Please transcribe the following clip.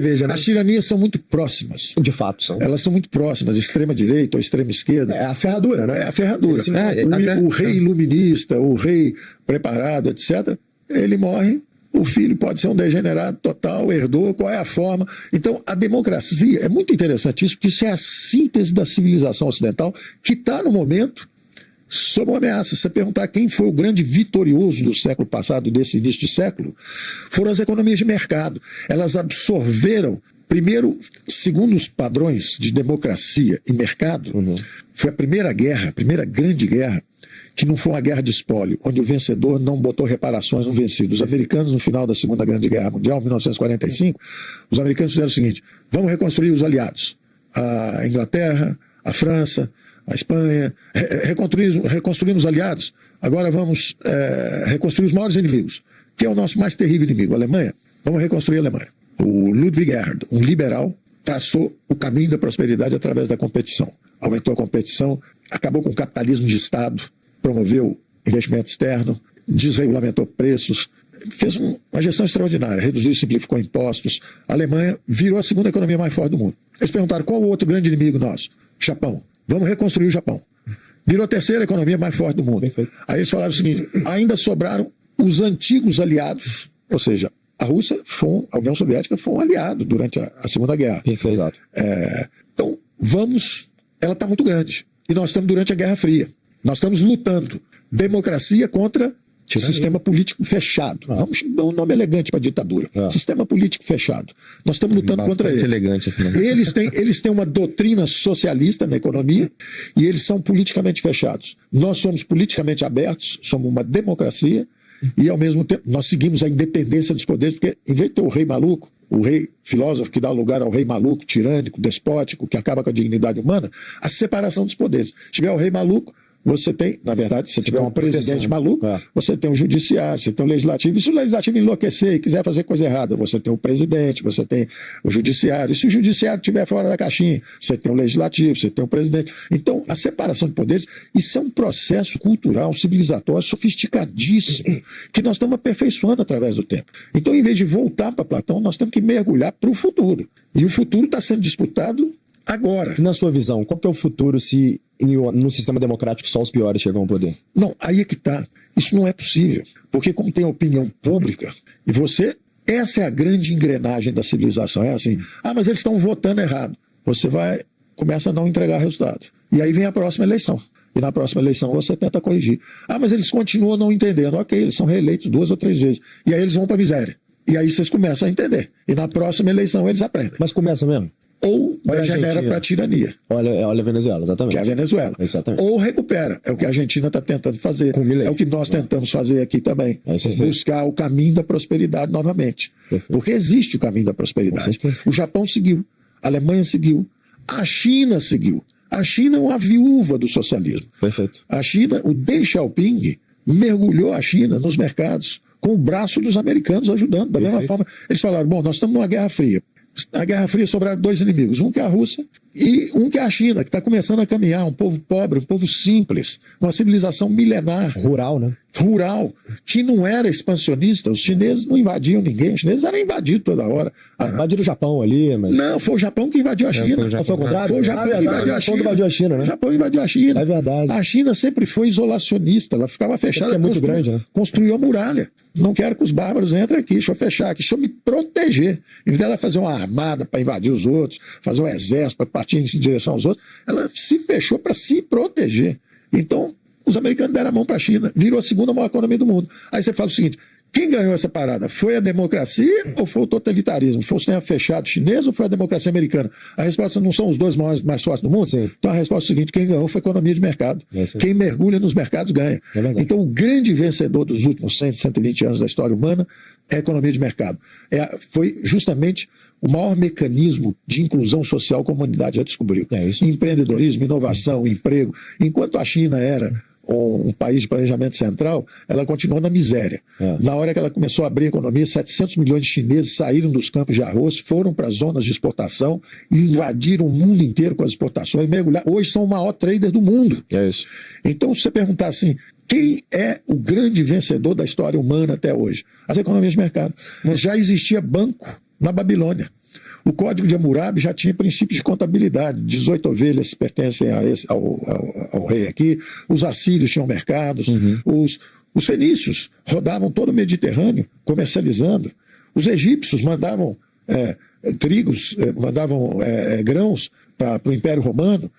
Veja, né? As tiranias são muito próximas. De fato, são. Elas são muito próximas, extrema-direita ou extrema-esquerda. É a ferradura, né? É a ferradura. O rei iluminista, o rei preparado, etc., ele morre, o filho pode ser um degenerado total, herdou, qual é a forma? Então, a democracia, é muito interessante isso, porque isso é a síntese da civilização ocidental que está, no momento, sob uma ameaça. Se você perguntar quem foi o grande vitorioso do século passado, desse início de século, foram as economias de mercado. Elas absorveram, primeiro, segundo os padrões de democracia e mercado, foi a primeira guerra, a primeira grande guerra, que não foi uma guerra de espólio, onde o vencedor não botou reparações no vencido. Os americanos, no final da Segunda Grande Guerra Mundial, 1945, os americanos fizeram o seguinte: vamos reconstruir os aliados. A Inglaterra, a França, a Espanha, reconstruindo os aliados. Agora vamos reconstruir os maiores inimigos. Quem é o nosso mais terrível inimigo? A Alemanha. Vamos reconstruir a Alemanha. O Ludwig Erhard, um liberal, traçou o caminho da prosperidade através da competição. Aumentou a competição, acabou com o capitalismo de Estado, promoveu investimento externo, desregulamentou preços, fez uma gestão extraordinária, reduziu e simplificou impostos. A Alemanha virou a segunda economia mais forte do mundo. Eles perguntaram qual o outro grande inimigo nosso? Japão. Vamos reconstruir o Japão. Virou a terceira economia mais forte do mundo. Perfeito. Aí eles falaram o seguinte: ainda sobraram os antigos aliados, ou seja, a Rússia, a União Soviética foi um aliado durante a Segunda Guerra. Perfeito. Então, ela está muito grande. E nós estamos durante a Guerra Fria. Nós estamos lutando democracia contra sistema político fechado. Vamos dar um nome elegante para a ditadura. Sistema político fechado. Nós estamos lutando contra eles. Elegante, assim, né? Eles têm uma doutrina socialista na economia e eles são politicamente fechados. Nós somos politicamente abertos, somos uma democracia e, ao mesmo tempo, nós seguimos a independência dos poderes, porque, em vez de ter o rei maluco, o rei filósofo que dá lugar ao rei maluco, tirânico, despótico, que acaba com a dignidade humana, a separação dos poderes. Se tiver o rei maluco, você tem, na verdade, se tiver um presidente maluco, você tem o judiciário, você tem o legislativo. E se o legislativo enlouquecer e quiser fazer coisa errada, você tem o presidente, você tem o judiciário. E se o judiciário estiver fora da caixinha, você tem o legislativo, você tem o presidente. Então, a separação de poderes, isso é um processo cultural, civilizatório, sofisticadíssimo, que nós estamos aperfeiçoando através do tempo. Então, em vez de voltar para Platão, nós temos que mergulhar para o futuro. E o futuro está sendo disputado agora. Na sua visão, qual que é o futuro se no sistema democrático só os piores chegam ao poder? Não, aí é que está. Isso não é possível. Porque como tem opinião pública, e essa é a grande engrenagem da civilização. É assim, mas eles estão votando errado. Você começa a não entregar resultado. E aí vem a próxima eleição. E na próxima eleição você tenta corrigir. Mas eles continuam não entendendo. Ok, eles são reeleitos 2 ou 3 vezes. E aí eles vão para a miséria. E aí vocês começam a entender. E na próxima eleição eles aprendem. Mas começa mesmo? Ou degenera para a tirania. Olha a Venezuela, exatamente. Que é a Venezuela. Exatamente. Ou recupera. É o que a Argentina está tentando fazer. É o que nós tentamos fazer aqui também. Buscar o caminho da prosperidade novamente. Perfeito. Porque existe o caminho da prosperidade. O Japão seguiu. A Alemanha seguiu. A China seguiu. A China é uma viúva do socialismo. Perfeito. A China, o Deng Xiaoping mergulhou a China nos mercados com o braço dos americanos ajudando. Da mesma forma, eles falaram, nós estamos numa Guerra Fria. Na Guerra Fria sobraram 2 inimigos, um que é a Rússia e um que é a China, que está começando a caminhar, um povo pobre, um povo simples, uma civilização milenar. Rural, né? Rural, que não era expansionista. Os chineses não invadiam ninguém, os chineses eram invadidos toda hora. Invadiram o Japão ali, mas... Não, foi o Japão que invadiu a China. Foi o contrário? Foi o Japão que invadiu a China. Invadiu a China, né? O Japão invadiu a China. É verdade. A China sempre foi isolacionista, ela ficava fechada. É muito grande, né? Construiu a muralha. Não quero que os bárbaros entrem aqui, deixa eu fechar aqui, deixa eu me proteger. Em vez dela fazer uma armada para invadir os outros, fazer um exército para partir em direção aos outros, ela se fechou para se proteger. Então, os americanos deram a mão para a China, virou a segunda maior economia do mundo. Aí você fala o seguinte: quem ganhou essa parada? Foi a democracia ou foi o totalitarismo? Foi o sistema fechado chinês ou foi a democracia americana? A resposta não são os dois mais fortes do mundo? Sim. Então a resposta é a seguinte: quem ganhou foi a economia de mercado. Quem mergulha nos mercados ganha. Então o grande vencedor dos últimos 100, 120 anos da história humana é a economia de mercado. Foi justamente o maior mecanismo de inclusão social que a humanidade já descobriu. Empreendedorismo, inovação, emprego. Enquanto a China era um país de planejamento central, ela continuou na miséria. Na hora que ela começou a abrir a economia, 700 milhões de chineses saíram dos campos de arroz, foram para as zonas de exportação, invadiram o mundo inteiro com as exportações, mergulharam. Hoje são o maior trader do mundo. Então, se você perguntar assim, quem é o grande vencedor da história humana até hoje? As economias de mercado. Já existia banco na Babilônia. O Código de Hammurabi já tinha princípios de contabilidade. 18 ovelhas pertencem ao rei aqui. Os assírios tinham mercados. Os fenícios rodavam todo o Mediterrâneo comercializando. Os egípcios mandavam trigos, mandavam grãos para o Império Romano.